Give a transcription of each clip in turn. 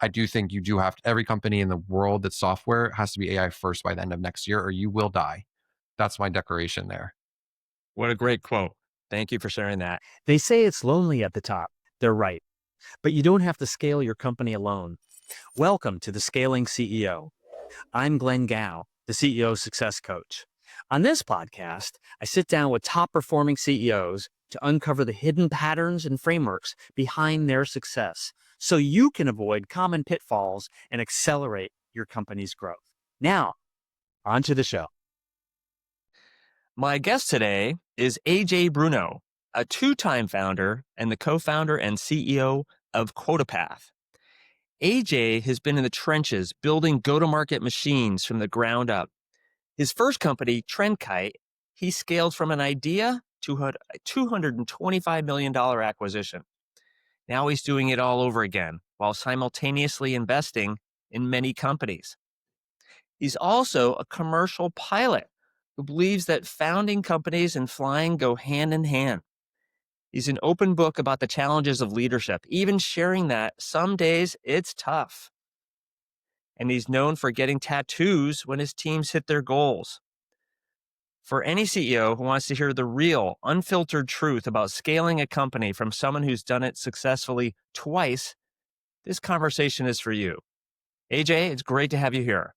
I do think you do have every company in the world that's software has to be AI first by the end of next year, or you will die. That's my declaration there. What a great quote. Thank you for sharing that. They say it's lonely at the top. They're right. But you don't have to scale your company alone. Welcome to the Scaling CEO. I'm Glenn Gow, the CEO Success Coach. On this podcast, I sit down with top performing CEOs to uncover the hidden patterns and frameworks behind their success so you can avoid common pitfalls and accelerate your company's growth. Now, on to the show. My guest today is AJ Bruno, a two-time founder and the co-founder and CEO of QuotaPath. AJ has been in the trenches building go-to-market machines from the ground up. His first company, TrendKite, he scaled from an idea to a $225 million acquisition. Now he's doing it all over again while simultaneously investing in many companies. He's also a commercial pilot who believes that founding companies and flying go hand in hand. He's an open book about the challenges of leadership, even sharing that some days it's tough. And he's known for getting tattoos when his teams hit their goals. For any CEO who wants to hear the real, unfiltered truth about scaling a company from someone who's done it successfully twice, this conversation is for you. AJ, it's great to have you here.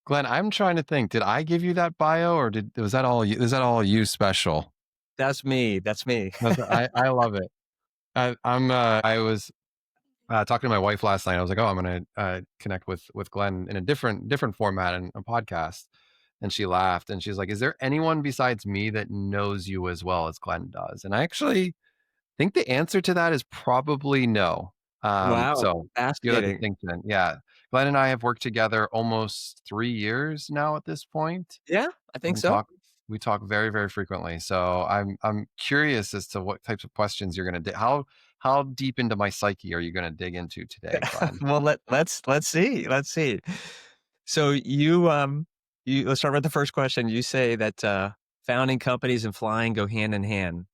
Glenn, I'm trying to think, did I give you that bio or was that all you, is that all you special? That's me. I love it. I was talking to my wife last night. I was like, oh, I'm going to connect with Glenn in a different format in a podcast. And she laughed and she's like, is there anyone besides me that knows you as well as Glenn does? And I actually think the answer to that is probably no. Wow. So you're the Fascinating. distinction. Yeah. Glenn and I have worked together almost 3 years now at this point. Yeah, I think We so. talk we talk very, very frequently. So I'm curious as to what types of questions you're going to how deep into my psyche are you going to dig into today, Glenn? Well, let's see. Let's see. So you let's start with the first question. You say that founding companies and flying go hand in hand.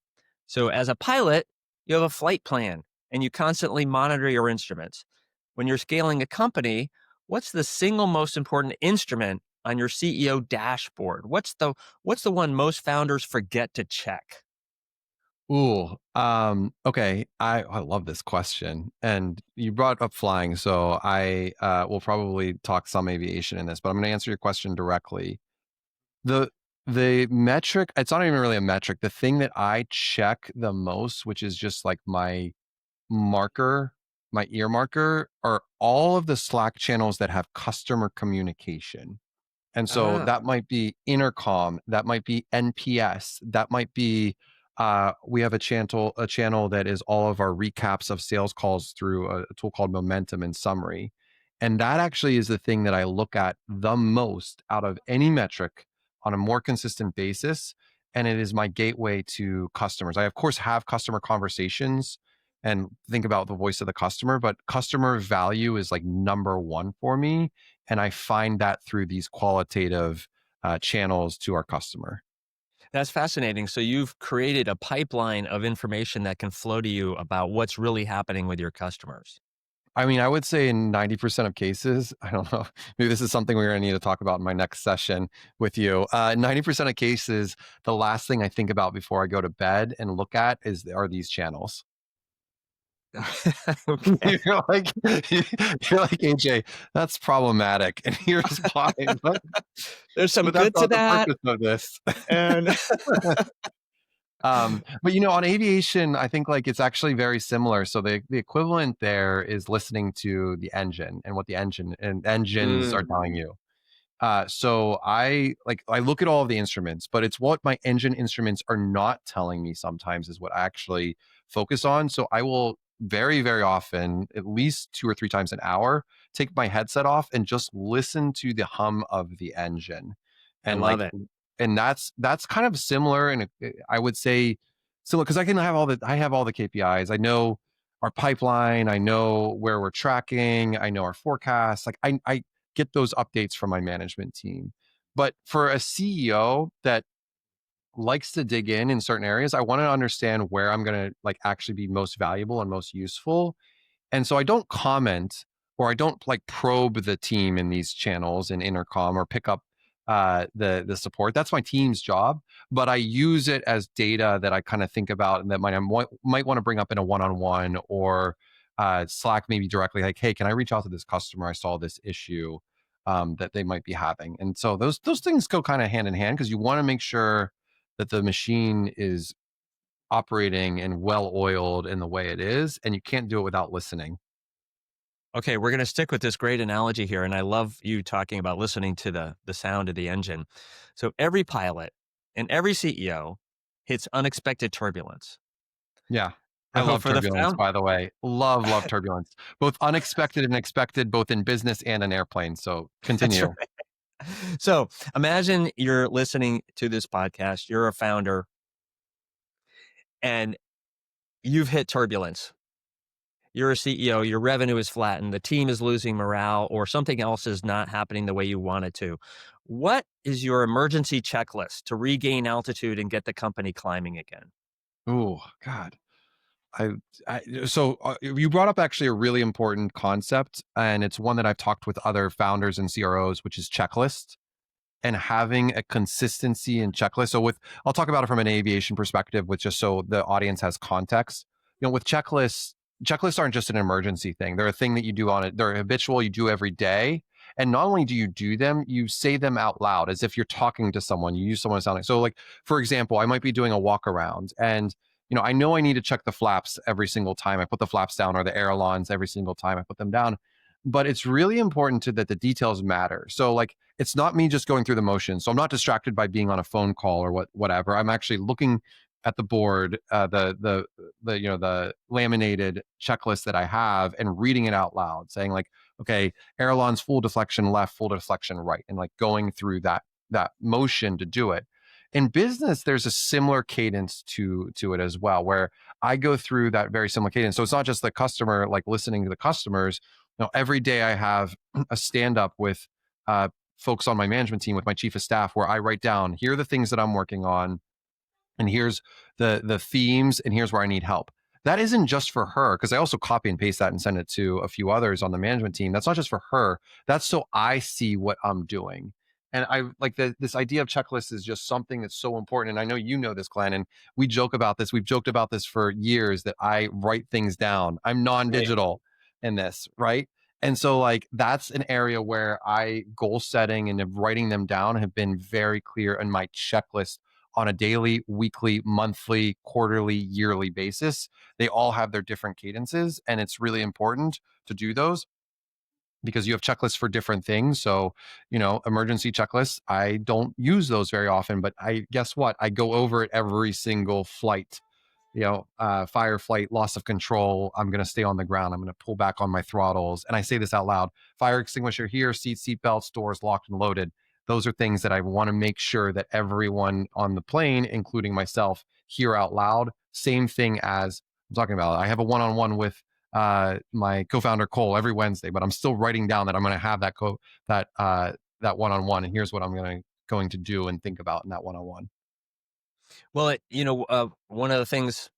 So as a pilot, you have a flight plan and you constantly monitor your instruments. When you're scaling a company, what's the single most important instrument on your CEO dashboard? What's the one most founders forget to check? Ooh, okay. I love this question, and you brought up flying, so I will probably talk some aviation in this, but I'm going to answer your question directly. The the metric, it's not even really a metric. The thing that I check the most, which is just like my marker, my ear marker, are all of the Slack channels that have customer communication. And so Ah, that might be intercom, that might be NPS, that might be we have a channel that is all of our recaps of sales calls through a tool called Momentum and Summary. And that actually is the thing that I look at the most out of any metric on a more consistent basis. And it is my gateway to customers. I, of course, have customer conversations and think about the voice of the customer, but customer value is like number one for me. And I find that through these qualitative channels to our customer. that's fascinating. So you've created a pipeline of information that can flow to you about what's really happening with your customers. I mean, I would say in 90% of cases, I don't know, maybe this is something we're going to need to talk about in my next session with you. 90% of cases, the last thing I think about before I go to bed and look at are these channels. Okay. You're like, you're like, AJ, that's problematic. And here's why. There's some But that's good to not the that. purpose of this. And But on aviation, I think like it's actually very similar. So the equivalent there is listening to the engine and what the engine and engines are telling Mm, you. So I look at all of the instruments, but it's what my engine instruments are not telling me sometimes is what I actually focus on. So I will very, very often, at least 2 or 3 times an hour, take my headset off and just listen to the hum of the engine. I And love like, it. and that's kind of similar. And I would say similar because I have all the KPIs. I know our pipeline. I know where we're tracking. I know our forecasts. Like I get those updates from my management team. But for a CEO that likes to dig in certain areas, I want to understand where I'm going to like actually be most valuable and most useful. And so I don't comment or I don't like probe the team in these channels in intercom or pick up the support. That's my team's job, but I use it as data that I kind of think about and that might want to bring up in a one-on-one or Slack maybe directly, like, hey, can I reach out to this customer? I saw this issue that they might be having, and so those things go kind of hand in hand because you want to make sure that the machine is operating and well oiled in the way it is, and you can't do it without listening. Okay, we're going to stick with this great analogy here, and I love you talking about listening to the sound of the engine. So every pilot and every CEO hits unexpected turbulence. Yeah. I So love for the turbulence, found by the way. Love turbulence. Both unexpected and expected, both in business and an airplane. So That's continue. right. So imagine you're listening to this podcast, you're a founder, and you've hit turbulence. You're a CEO, your revenue is flattened, the team is losing morale, or something else is not happening the way you want it to. What is your emergency checklist to regain altitude and get the company climbing again? Oh, God. I, you brought up actually a really important concept, and it's one that I've talked with other founders and CROs, which is checklist and having a consistency in checklist. So I'll talk about it from an aviation perspective, with just so the audience has context. With checklists aren't just an emergency thing. They're a thing that you do on it. They're habitual. You do every day. And not only do you do them, you say them out loud as if you're talking to someone. You use someone sounding. So, like, for example, I might be doing a walk around and I know I need to check the flaps every single time I put the flaps down, or the ailerons every single time I put them down. But it's really important that the details matter. So, like, it's not me just going through the motions. So I'm not distracted by being on a phone call or whatever. I'm actually looking at the board, the laminated checklist that I have, and reading it out loud, saying like, okay, ailerons full deflection left, full deflection right, and like going through that motion to do it. In business, there's a similar cadence to it as well, where I go through that very similar cadence. So it's not just the customer, like listening to the customers. Every day I have a stand up with folks on my management team, with my chief of staff, where I write down, here are the things that I'm working on, and here's the themes, and here's where I need help. That isn't just for her, because I also copy and paste that and send it to a few others on the management team. That's not just for her. That's so I see what I'm doing. And I like this idea of checklists is just something that's so important. And I know you know this, Glenn, and we joke about this. We've joked about this for years, that I write things down. I'm Right. non-digital in this, right? And so, like, that's an area where I goal setting and writing them down have been very clear in my checklist on a daily, weekly, monthly, quarterly, yearly basis. They all have their different cadences, and it's really important to do those because you have checklists for different things. So, emergency checklists, I don't use those very often, but I guess what? I go over it every single flight. Fire, flight, loss of control. I'm going to stay on the ground. I'm going to pull back on my throttles. And I say this out loud: fire extinguisher here, seat belts, doors locked and loaded. Those are things that I want to make sure that everyone on the plane, including myself, hear out loud. Same thing as I'm talking about. I have a one-on-one with my co-founder Cole every Wednesday, but I'm still writing down that I'm going to have that one-on-one, and here's what I'm going to do and think about in that one-on-one. Well, one of the things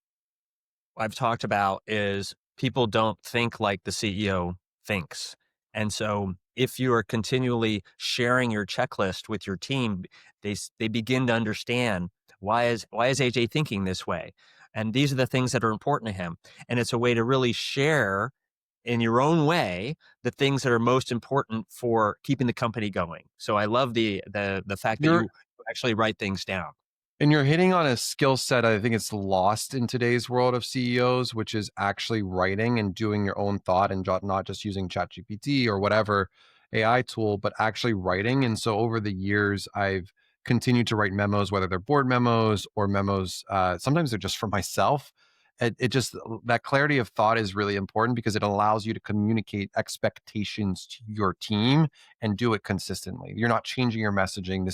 I've talked about is people don't think like the CEO thinks. And so if you are continually sharing your checklist with your team, they begin to understand, why is AJ thinking this way? And these are the things that are important to him. And it's a way to really share in your own way the things that are most important for keeping the company going. So I love the fact that You're you actually write things down. And you're hitting on a skill set I think it's lost in today's world of CEOs, which is actually writing and doing your own thought, and not just using ChatGPT or whatever AI tool, but actually writing. And so over the years, I've continued to write memos, whether they're board memos or memos. Sometimes they're just for myself. It just, that clarity of thought is really important because it allows you to communicate expectations to your team and do it consistently. You're not changing your messaging.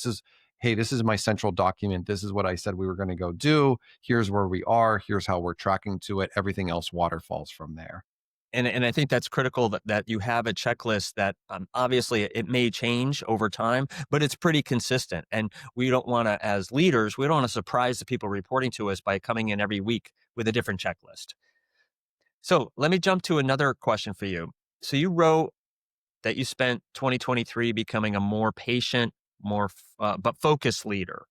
Hey, this is my central document. This is what I said we were going to go do. Here's where we are. Here's how we're tracking to it. Everything else waterfalls from there. And I think that's critical that you have a checklist that obviously it may change over time, but it's pretty consistent. And we don't want to, as leaders, we don't want to surprise the people reporting to us by coming in every week with a different checklist. So let me jump to another question for you. So you wrote that you spent 2023 becoming a more patient, but focused leader.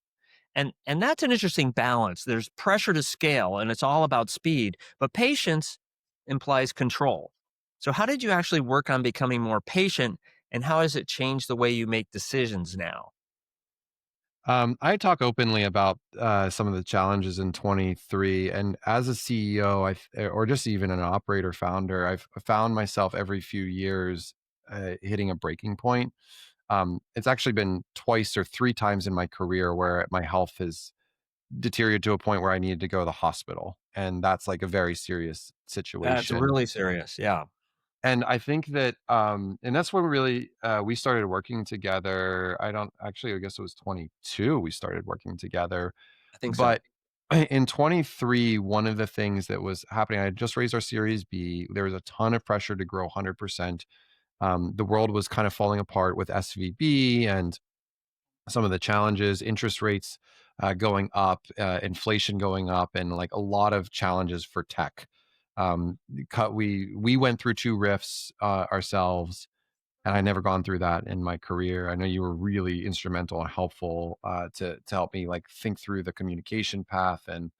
And that's an interesting balance. There's pressure to scale and it's all about speed, but patience implies control. So how did you actually work on becoming more patient and how has it changed the way you make decisions now? I talk openly about some of the challenges in 23, and as a CEO, or just even an operator founder, I've found myself every few years hitting a breaking point. It's actually been twice or three times in my career where my health has deteriorated to a point where I needed to go to the hospital, and that's like a very serious That's situation. really serious. Yeah, And I think that, and that's when we started working together. I don't actually, I guess it was 22 we started working together. I think so. But in 23, one of the things that was happening, I had just raised our Series B. There was a ton of pressure to grow 100%. The world was kind of falling apart with SVB and some of the challenges, interest rates going up, inflation going up, and like a lot of challenges for tech. We went through two rifts ourselves, and I never gone through that in my career. I know you were really instrumental and helpful to help me like think through the communication path and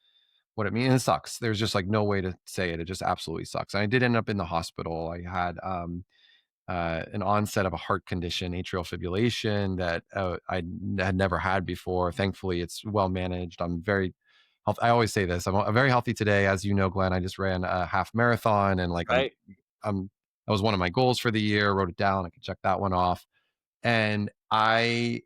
what it means. And it sucks. There's just like no way to say it. It just absolutely sucks. And I did end up in the hospital. I had an onset of a heart condition, atrial fibrillation, that had never had before. Thankfully, it's well managed. I'm very health. I always say this. I'm very healthy today, as you know, Glenn. I just ran a half marathon, and like Right. I'm that was one of my goals for the year. Wrote it down. I can check that one off. And I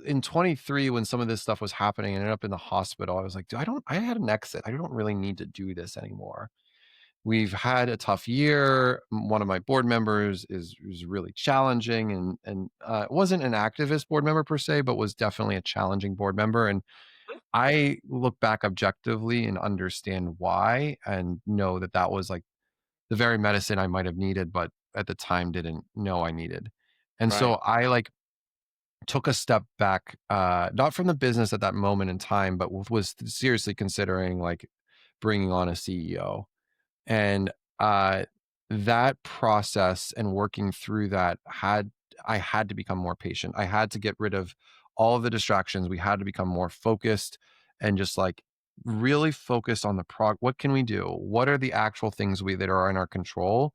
in 23, when some of this stuff was happening, I ended up in the hospital. I was like, I had an exit. I don't really need to do this anymore. We've had a tough year. One of my board members is really challenging, and wasn't an activist board member per se, but was definitely a challenging board member. And I look back objectively and understand why, and know that that was like the very medicine I might have needed, but at the time didn't know I needed. And so Right. I like took a step back, not from the business at that moment in time, but was seriously considering like bringing on a CEO. And uh, that process and working through that I had to become more patient. I had to get rid of all of the distractions. We had to become more focused and just like really focus on the what can we do? What are the actual things we that are in our control?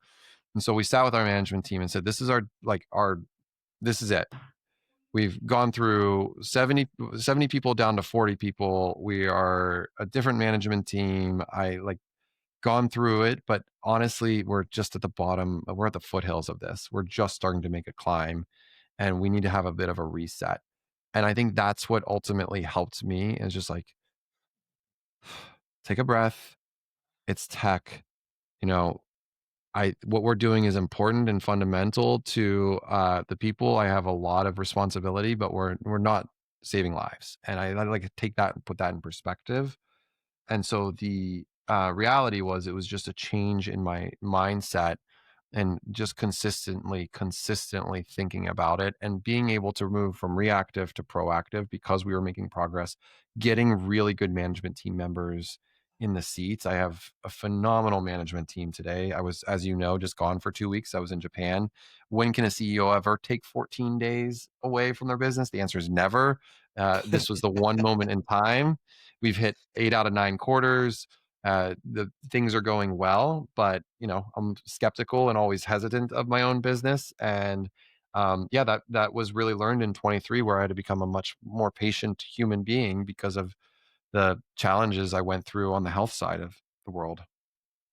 And so we sat with our management team and said, this is our this is it. We've gone through 70 people down to 40 people. We are a different management team. I like gone through it, but honestly, we're just at the bottom. We're at the foothills of this. We're just starting to make a climb, and we need to have a bit of a reset. And I think that's what ultimately helped me is just like take a breath. It's tech. You know, I what we're doing is important and fundamental to the people. I have a lot of responsibility, but we're not saving lives. And I like to take that and put that in perspective. And so the reality was it was just a change in my mindset and just consistently thinking about it and being able to move from reactive to proactive because we were making progress, getting really good management team members in the seats. I have a phenomenal management team today. I was, as you know, just gone for 2 weeks. I was in Japan. When can a CEO ever take 14 days away from their business? The answer is never. This was the one moment in time. We've hit 8 out of 9 quarters. The things are going well, but I'm skeptical and always hesitant of my own business. And yeah, that was really learned in 23, where I had to become a much more patient human being because of the challenges I went through on the health side of the world.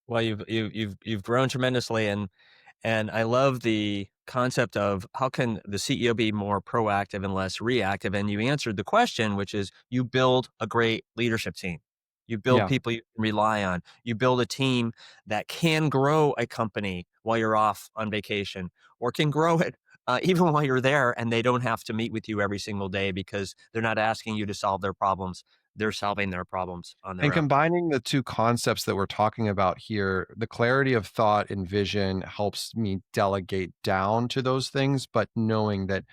Well, you've grown tremendously, and I love the concept of how can the CEO be more proactive and less reactive. And you answered the question, which is you build a great leadership team. You build Yeah. people you can rely on. You build a team that can grow a company while you're off on vacation, or can grow it even while you're there, and they don't have to meet with you every single day because they're not asking you to solve their problems. They're solving their problems on And their own. combining the two concepts that we're talking about here, the clarity of thought and vision helps me delegate down to those things, but knowing that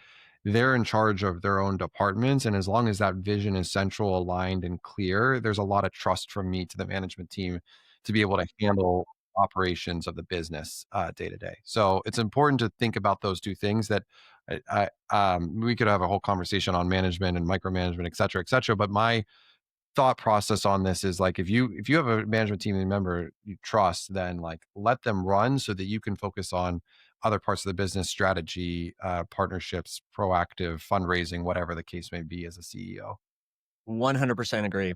they're in charge of their own departments. And as long as that vision is central, aligned, and clear, there's a lot of trust from me to the management team to be able to handle. operations of the business day to day. So it's important to think about those two things that we could have a whole conversation on management and micromanagement, et cetera, but my thought process on this is like, if you have a management team member you trust, then like let them run so that you can focus on other parts of the business strategy, partnerships, proactive fundraising, whatever the case may be as a CEO. 100% agree.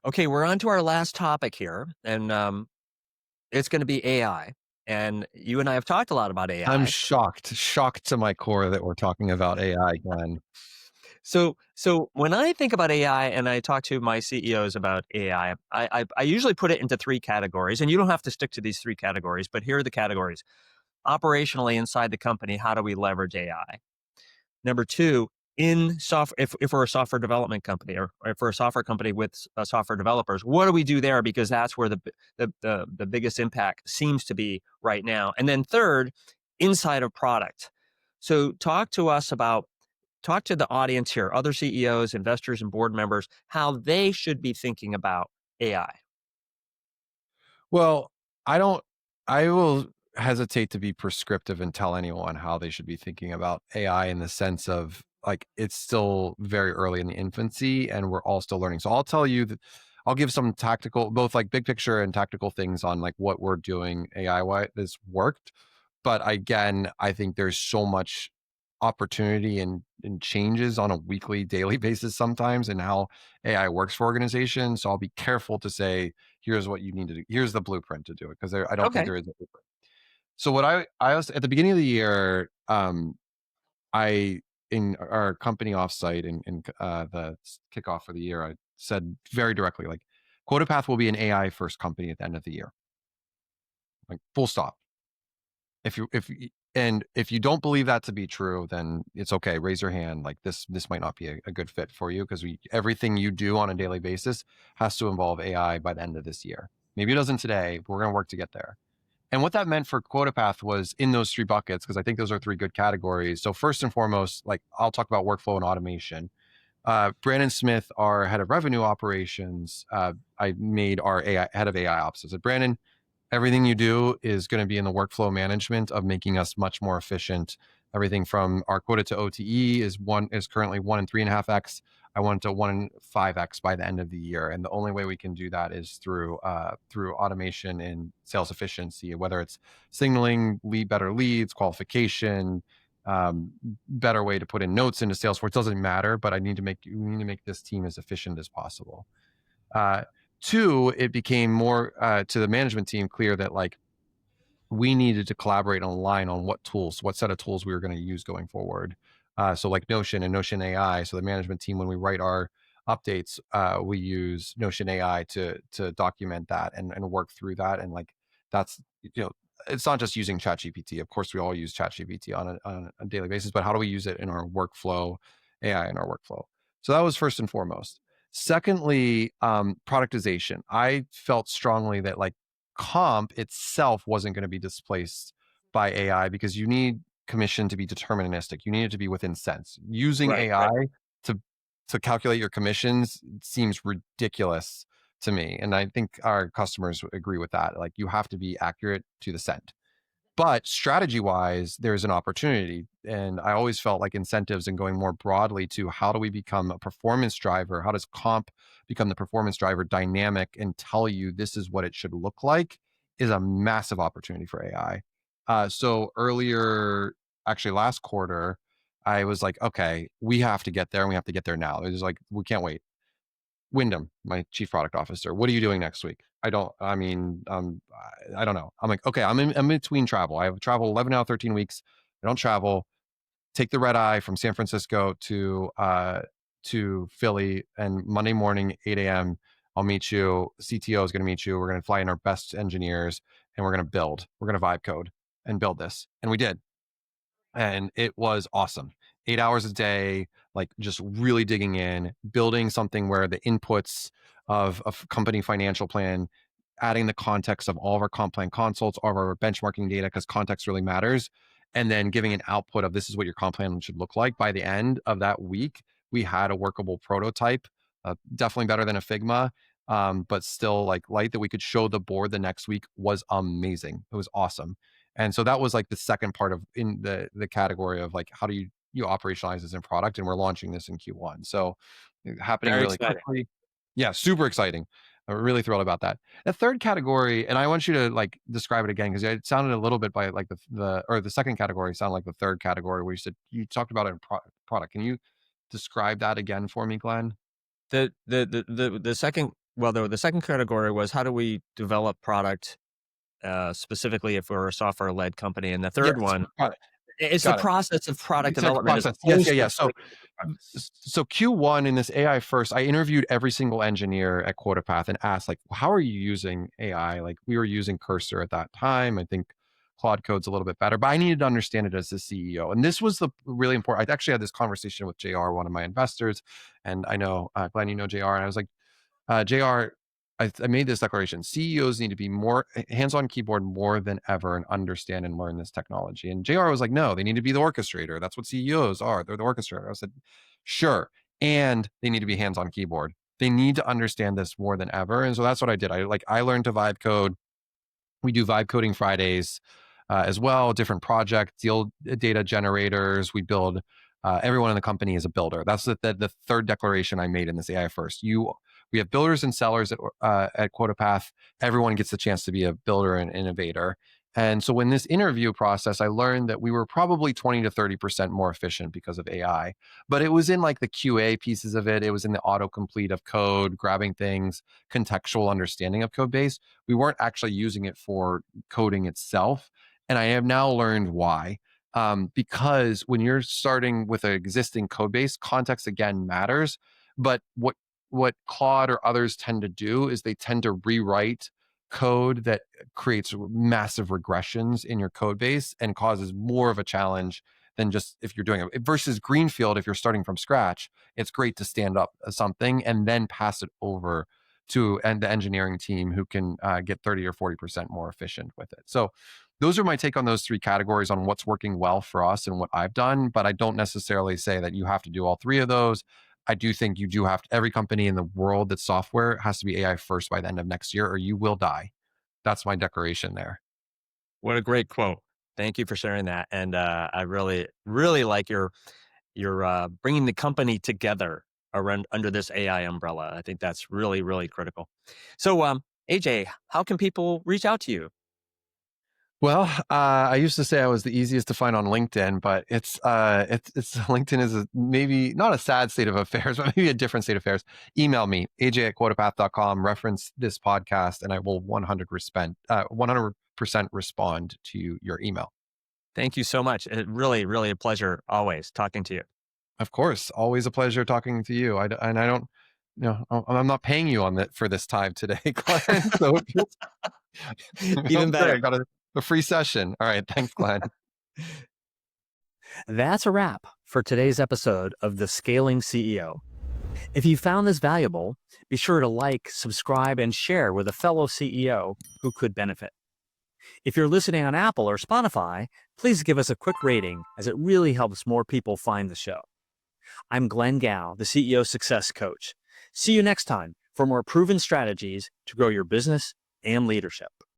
Okay, we're on to our last topic here, and it's going to be AI. And you and I have talked a lot about I'm AI. shocked to my core that we're talking about AI, Glenn. So when I think about AI and I talk to my CEOs about AI, I usually put it into three categories, and you don't have to stick to these three categories, but here are the categories. Operationally inside the company, how do we leverage AI? Number two, in software, if we're a software development company or if we're a software company with software developers, what do we do there? Because that's where the biggest impact seems to be right now. And then third, inside of product. So talk to the audience here, other CEOs, investors, and board members, how they should be thinking about AI. Well, I don't, I will hesitate to be prescriptive and tell anyone how they should be thinking about AI in the sense of like it's still very early in the infancy and we're all still learning. So I'll tell you that I'll give some tactical, both like big picture and tactical things on like what we're doing AI wise that's worked. But again, I think there's so much opportunity and changes on a weekly, daily basis sometimes in how AI works for organizations. So I'll be careful to say, here's what you need to do. Here's the blueprint to do it because I don't think Okay. there is a blueprint. So what I was at the beginning of the year, I in our company offsite and the kickoff for the year, I said very directly, like, QuotaPath will be an AI first company at the end of the year, like full stop. If you don't believe that to be true, then it's okay. Raise your hand. Like this might not be a good fit for you because everything you do on a daily basis has to involve AI by the end of this year. Maybe it doesn't today, but we're going to work to get there. And what that meant for QuotaPath was in those three buckets, because I think those are three good categories. So first and foremost, like I'll talk about workflow and automation. Brandon Smith, our head of revenue operations, I made our AI head of AI ops. I said, Brandon, everything you do is going to be in the workflow management of making us much more efficient. Everything from our quota to OTE is currently 1.35x. I want it to 1.5x by the end of the year, and the only way we can do that is through automation and sales efficiency, whether it's signaling, better leads, qualification, better way to put in notes into Salesforce. Doesn't matter, but we need to make this team as efficient as possible. Uh, Two, it became more to the management team clear that like we needed to collaborate and align on what set of tools we were going to use going forward. So like Notion and Notion AI. So the management team, when we write our updates, we use Notion AI to document that and work through that. And like that's it's not just using ChatGPT. Of course, we all use ChatGPT on a daily basis, but how do we use it in our workflow, AI in our workflow? So that was first and foremost. Secondly, productization. I felt strongly that like comp itself wasn't going to be displaced by AI because you need commission to be deterministic. You need it to be within sense. Using Right. AI to to calculate your commissions seems ridiculous to me, and I think our customers agree with that. Like you have to be accurate to the cent. But strategy wise, there's an opportunity. And I always felt like incentives and going more broadly to how do we become a performance driver? How does comp become the performance driver dynamic and tell you this is what it should look like is a massive opportunity for AI. So earlier, actually last quarter, I was like, okay, we have to get there and we have to get there now. It's like, we can't wait. Wyndham, my chief product officer, what are you doing next week? I don't know. I'm like, okay, I'm in between travel. I have travel 11 out of 13 weeks. I don't travel. Take the red eye from San Francisco to Philly, and Monday morning, 8 a.m. I'll meet you. CTO is going to meet you. We're going to fly in our best engineers and we're going to build. We're going to vibe code and build this. And we did, and it was awesome. 8 hours a day, like just really digging in, building something where the inputs of a company financial plan, adding the context of all of our comp plan consults, all of our benchmarking data, because context really matters, and then giving an output of this is what your comp plan should look like. By the end of that week, we had a workable prototype, definitely better than a Figma, but still like light that we could show the board the next week was amazing. It was awesome. And so that was like the second part of in the category of like how do you operationalize this in product, and we're launching this in Q1. So happening Very really exciting. quickly. Yeah, super exciting. I'm really thrilled about that. The third category, and I want you to like describe it again because it sounded a little bit by like the second category sounded like the third category where you said you talked about it in product. Can you describe that again for me, Glenn? The second, well, the second category was how do we develop product, specifically if we're a software-led company, and the third Yes, one got it. is the Got it. process of product It's like development as process. Yes, yeah, opposed to yeah. putting So, it into product. so Q1 in this AI first, I interviewed every single engineer at QuotaPath and asked, like, how are you using AI? Like, we were using Cursor at that time. I think Claude Code's a little bit better, but I needed to understand it as the CEO. And this was the really important. I actually had this conversation with JR, one of my investors, and I know Glenn, you know JR, and I was like, JR, I made this declaration. CEOs need to be more hands on keyboard more than ever and understand and learn this technology. And JR was like, no, they need to be the orchestrator. That's what CEOs are. They're the orchestrator. I said, sure. And they need to be hands on keyboard. They need to understand this more than ever. And so that's what I did. I learned to vibe code. We do vibe coding Fridays as well, different project deal data generators. We build, everyone in the company is a builder. That's the third declaration I made in this AI first. We have builders and sellers at QuotaPath. Everyone gets the chance to be a builder and innovator. And so in this interview process, I learned that we were probably 20 to 30% more efficient because of AI. But it was in like the QA pieces of it. It was in the autocomplete of code, grabbing things, contextual understanding of code base. We weren't actually using it for coding itself. And I have now learned why. Because when you're starting with an existing code base, context again matters. But what Claude or others tend to do is they tend to rewrite code that creates massive regressions in your code base and causes more of a challenge than just if you're doing it versus greenfield. If you're starting from scratch, it's great to stand up something and then pass it over to the engineering team who can get 30 or 40% more efficient with it. So those are my take on those three categories on what's working well for us and what I've done. But I don't necessarily say that you have to do all three of those. I do think you do have to, every company in the world that's software has to be AI first by the end of next year or you will die. That's my declaration there. What a great quote. Thank you for sharing that. And I really, really like your bringing the company together around under this AI umbrella. I think that's really, really critical. So, AJ, how can people reach out to you? Well, I used to say I was the easiest to find on LinkedIn, but it's LinkedIn is maybe not a sad state of affairs, but maybe a different state of affairs. Email me, aj@quotapath.com, reference this podcast, and I will 100% respond to your email. Thank you so much. It really, really a pleasure always talking to you. Of course, always a pleasure talking to you. And I don't, I'm not paying you on that for this time today, Glenn. So feel Even free. I better. got a free session. All right, thanks, Glenn. That's a wrap for today's episode of The Scaling CEO. If you found this valuable, be sure to like, subscribe, and share with a fellow CEO who could benefit. If you're listening on Apple or Spotify, please give us a quick rating as it really helps more people find the show. I'm Glenn Gao, the CEO Success Coach. See you next time for more proven strategies to grow your business and leadership.